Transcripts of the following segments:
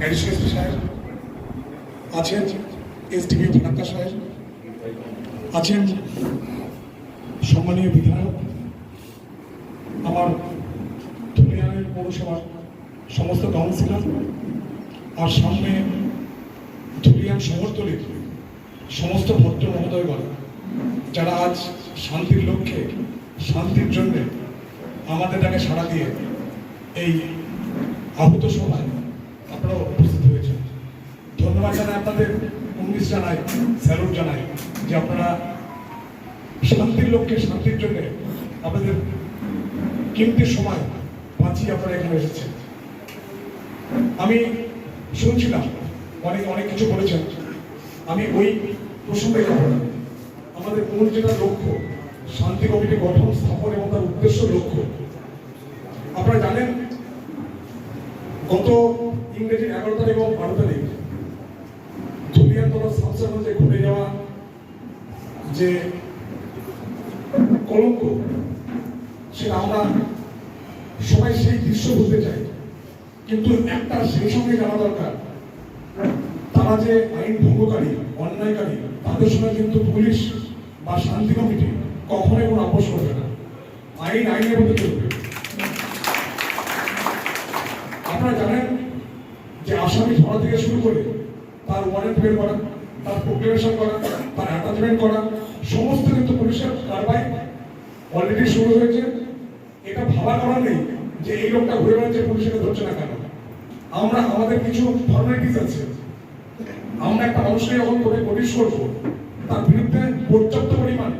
Additional SP সাহেব আছেন, SDPO Farakka সাহেব আছেন, সম্মানীয় বিধায়ক, আমার ধুলিয়ানের পৌরসভার সমস্ত কাউন্সিলর, আর সামনে ধুলিয়ান শহরতলির সমস্ত ভদ্র মহোদয়গণ, যারা আজ শান্তির লক্ষ্যে, শান্তির জন্য আমাদের ডাকে সাড়া দিয়ে এই আহত সভায় আপনারা উপস্থিত হয়েছেন। ধন্যবাদ জানাই আপনাদের, উন্নিশ জানাই, স্যালুট জানাই যে আপনারা শান্তির লক্ষ্যে, শান্তির জন্য আপনাদের কিমতি সময় বাঁচিয়ে আপনারা এখানে এসেছেন। আমি শুনছিলাম অনেক কিছু বলেছেন, আমি ওই প্রসঙ্গে যাব না। আমাদের মূল যেটা লক্ষ্য, শান্তি কমিটি গঠন, স্থাপন এবং তার উদ্দেশ্য লক্ষ্য আপনারা জানেন, গত ইংরেজি 11 তারিখ এবং 12 তারিখ ধুলিয়ানতলা শামসাগঞ্জে ঘটে যাওয়া যে কলঙ্ক, সেটা আমরা সবাই সেই দৃশ্য বলতে চাই, কিন্তু একটা সেই সঙ্গে জানা দরকার, তারা যে আইন ভঙ্গকারী, অন্যায়কারী, তাদের সঙ্গে কিন্তু পুলিশ বা শান্তি কমিটি কখনোই কোনো আপোষ করবে না। আইন আইনের মধ্যে চলবে। আপনারা জানেন যে আসামি ধরা থেকে শুরু করে তার ওয়ারেন্ট বের করা, তার প্রক্রিয়েশন করা, তার অ্যাটাচমেন্ট করা, সমস্ত কিন্তু পুলিশের কারবাই অলরেডি শুরু হয়েছে। এটা ভাবা করার নেই যে এই লোকটা ঘুরে বেড়াচ্ছে, পুলিশকে ধরছে না কেন। আমরা আমাদের কিছু ফর্মালিটিস আছে। আমরা একটা মানুষকে যখন করে নোটিশ করবো, তার বিরুদ্ধে পর্যাপ্ত পরিমাণ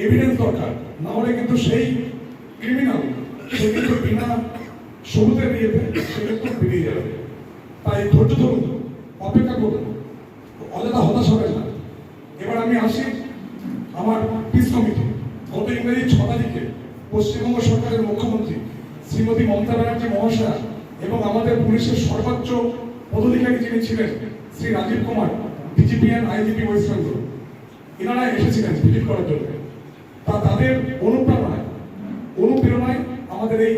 এভিডেন্স দরকার, না হলে কিন্তু সেই ক্রিমিনাল সে কিন্তু বিনা শুরুতে বিয়েতে সে কিন্তু বেরিয়ে যাবে। তাই ধৈর্য ধরুন, অপেক্ষা করুন, অযথা হতাশ হবে না। এবার আমি আসি আমার পিস কমিটি। গত ইংরেজি 6 তারিখে পশ্চিমবঙ্গ সরকারের মুখ্যমন্ত্রী শ্রীমতী মমতা ব্যানার্জি মহাশয়া এবং আমাদের পুলিশের সর্বোচ্চ পদাধিকারী যিনি ছিলেন Shri Rajiv Kumar, DGP and IGP West Bengal, এনারা এসেছিলেন ভিজিট করার জন্য। তাদের অনুপ্রেরণায় আমাদের এই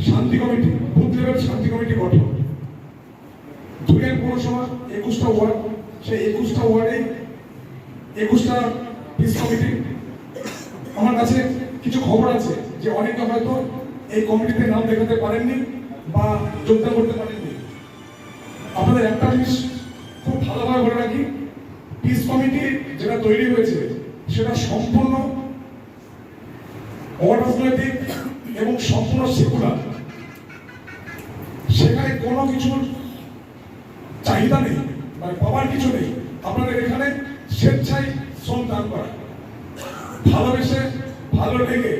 শান্তি কমিটি, বুথ লেভেল শান্তি কমিটি গঠন। ধুলিয়ান পৌরসভা 21টা ওয়ার্ড, সেই 21টা ওয়ার্ডে 21টা পিস কমিটি। আমার কাছে কিছু খবর আছে যে অনেকে হয়তো এই কমিটিতে নাম দেখাতে পারেননি বা যোগদান করতে পারেননি। আপনাদের একটা জিনিস খুব ভালোভাবে বলে রাখি, পিস কমিটি যেটা তৈরি হয়েছে সেটা সম্পূর্ণ অরাজনৈতিক এবং সম্পূর্ণ সেকুলার। সেখানে কোনো কিছুর চাহিদা নেই, মানে পাওয়ার কিছু নেই। আপনাদের এখানে স্বেচ্ছায় শ্রম দান করা, ভালোবেসে, ভালো লেগে,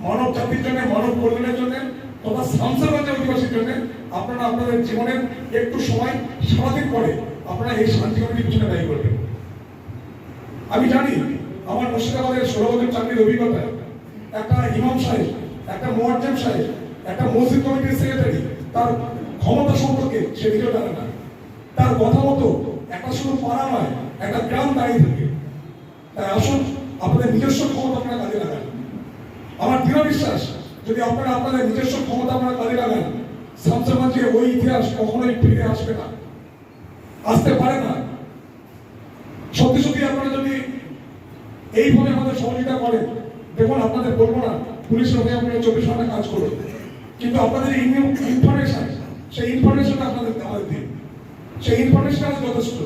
মানব জাতির জন্য, মানব কল্যাণের জন্য তথা শামসাগঞ্জের অধিবাসীর জন্য আপনারা আপনাদের জীবনের একটু সময় সারাদিন পরে আপনারা এই শান্তি কমিটির পিছনে ব্যয় করবেন। আমি জানি আমার মুর্শিদাবাদের 16 বছর চাকরির অভিজ্ঞতা, একটা ইমাম সাহেব, একটা মুয়াজ্জিম সাহেব, একটা মসজিদ কমিটির সেক্রেটারি, তার ক্ষমতা সম্পর্কে সে নিজেও জানে না। তার কথা মতো একটা শুধু পাড়া নয়, একটা গ্রাম দাঁড়িয়ে থাকে। তাই আসুন আপনাদের নিজস্ব ক্ষমতা আপনারা কাজে লাগান। আমার দৃঢ় বিশ্বাস, যদি আপনারা আপনাদের নিজস্ব ক্ষমতা আপনারা কাজে লাগান, শামসাগঞ্জে ওই ইতিহাস কখনোই ফিরে আসবে না, আসতে পারে না। সত্যি সত্যি আপনারা যদি এইভাবে আমাদের সহযোগিতা করেন, দেখুন আপনাদের বলবো না পুলিশের হয়ে আপনারা 24 ঘন্টা কাজ করুন, কিন্তু আপনাদের ইনফরমেশন, সেই ইনফরমেশনটা আপনাদের আমাদের দিন, সেই ইনফরমেশন আছে যথেষ্ট।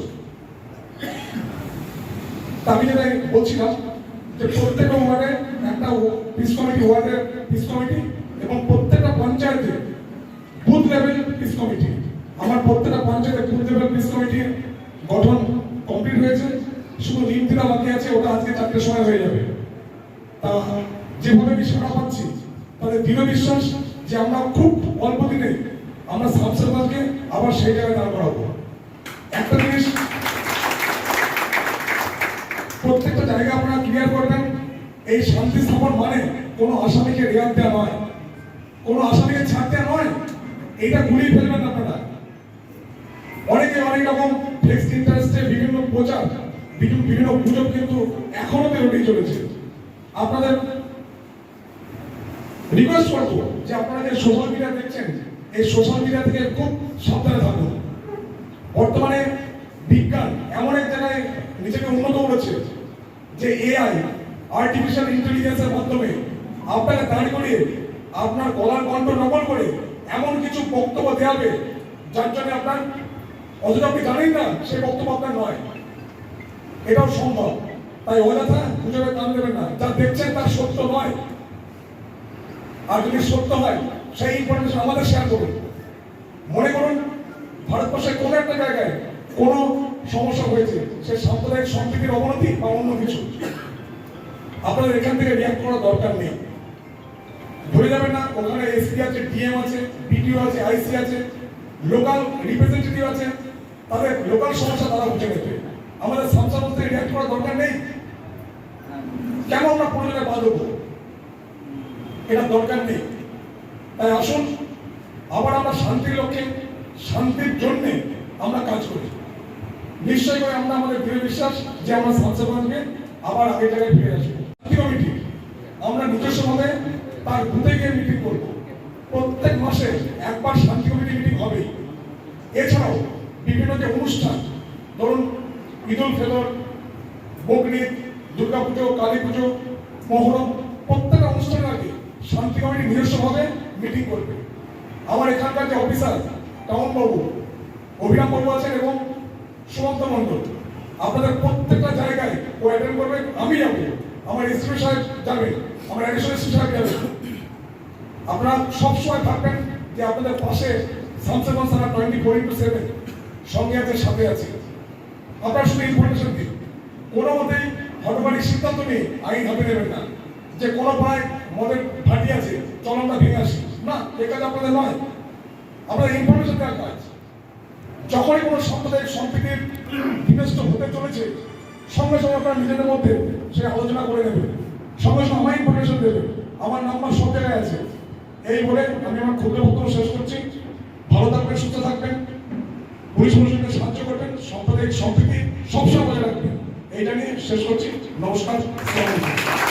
আমি যেটা বলছিলাম যে প্রত্যেকটা ওয়ার্ডে একটা পিস কমিটি, ওয়ার্ডের পিস কমিটি, এবং প্রত্যেকটা পঞ্চায়েতে বুথ লেভেল পিস কমিটি। আমার প্রত্যেকটা পঞ্চায়েতে বুথ লেভেল পিস কমিটির গঠন কমপ্লিট হয়েছে, শুধু লিঙ্ক দিতে বাকি আছে, ওটা আজকে 4টের সময় হয়ে যাবে। তা যেভাবে আমি সাড়া পাচ্ছি, তাদের দৃঢ় বিশ্বাস যে আমরা খুব অল্প দিনে আমরা শামসাগঞ্জকে আবার সেই জায়গায় দাঁড় করাবো। একটা জিনিস প্রত্যেকটা জায়গা আপনারা ক্লিয়ার করবেন, এই শান্তি স্থাপন মানে কোনো আসামিকে রেয়াত দেওয়া নয়, কোনো আসামিকে ছাড় দেওয়া নয়। এইটা গুলিয়ে ফেলবেন আপনারা। অনেকে অনেক রকম ফ্লেক্স ইন্টারেস্টে বিভিন্ন প্রচার, বিভিন্ন গুজব কিন্তু এখনো বেরোতেই চলেছে। আপনাদের রিকোয়েস্ট করবো যে আপনারা যে সোশ্যাল মিডিয়া দেখছেন, এই সোশ্যাল মিডিয়া থেকে খুব সাবধানে থাকুন। যে এআই আর্টিফিশিয়াল ইন্টেলিজেন্সের মাধ্যমে আপনাকে দাঁড় করিয়ে আপনার গলার কণ্ঠ নকল করে এমন কিছু বক্তব্য দেওয়াবে যার জন্য আপনার অথচ আপনি জানেন না সেই বক্তব্য আপনার নয়, এটাও সম্ভব। তাই অযথা গুজবে কান দেবেন না, যা দেখছেন তার সত্য নয়। আর যদি সত্য হয় সেই ইনফরমেশন আমাদের শেয়ার করুন। মনে করুন ভারতবর্ষের কোনো একটা জায়গায় কোনো সমস্যা হয়েছে, সে সাম্প্রদায়িক সম্প্রীতির অবনতি বা অন্য কিছু, আপনাদের এখান থেকে রিয়াক্ট করার দরকার নেই। ধরে যাবেন না ওখানে এসপি আছে, ডিএম আছে, বিডিও আছে, আইসি আছে, লোকাল রিপ্রেজেন্টেটিভ আছে, তাদের লোকাল সমস্যা তারা বুঝে নেবে। আমাদের সংসার মধ্যে রিয়াক্ট করার দরকার নেই। কেন আমরা প্রয়োজনে বাঁধব, এটা দরকার নেই। তাই আসুন আবার আমরা শান্তির লক্ষ্যে, শান্তির জন্য আমরা কাজ করি। নিশ্চয় করে আমরা আমাদের দৃঢ় বিশ্বাস যে আমরা সংসদকে আবার আগের জায়গায় ফিরে আসবো। কমিটি আমরা নিজস্বভাবে তার বুথে গিয়ে মিটিং করবো। প্রত্যেক মাসে একবার শান্তি কমিটি মিটিং হবেই। এছাড়াও বিভিন্ন যে অনুষ্ঠান, ধরুন ঈদুল ফিতর, বকরিদ, দুর্গাপুজো, কালী পুজো, মহরম, প্রত্যেকটা অনুষ্ঠানের আগে শান্তি কমিটি নিজস্বভাবে মিটিং করবে। আমার এখানকার যে অফিসার টাউন বাবু, অভিরাম বাবু আছেন এবং সুমন্ত মন্ডল, আপনাদের প্রত্যেকটা জায়গায় ও অ্যাটেন্ড করবে। আমি যাবো, আমার এসপি সাহেব যাবে, আমার অ্যাডিশনাল এসপি সাহেব যাবে। আপনারা সবসময় থাকবেন যে আপনাদের পাশে সামসেগঞ্জ থানা 24/7 সঙ্গে আছে, সাথে আছে। আপনারা শুধু ইনফরমেশন দিন, কোনো মতেই হটবাড়ির সিদ্ধান্ত নিয়ে আইন হাতে নেবেন না যে কোনো পাড়ায় মদের ভাটি আছে, চল আমরা ভেঙে আসি। না, এ কাজ আপনাদের নয়। আপনাদের ইনফরমেশন দেওয়ার কাজ। যখনই কোনো সাম্প্রদায়িক সম্প্রীতির বিনষ্ট হতে চলেছে, সঙ্গে সঙ্গে আপনারা নিজেদের মধ্যে সে আলোচনা করে নেবেন, সঙ্গে সঙ্গে আমার ইনফরমেশন দেবেন। আমার নাম্বার সব জায়গায় আছে। এই বলে আমি আমার ক্ষুদ্র বক্তব্য শেষ করছি। ভালো থাকবেন, সুস্থ থাকবেন, পুলিশ প্রশাসনকে সাহায্য করবেন, সাম্প্রদায়িক সম্প্রীতি সবসময় বজায় রাখবেন। এইটা নিয়ে শেষ করছি। নমস্কার।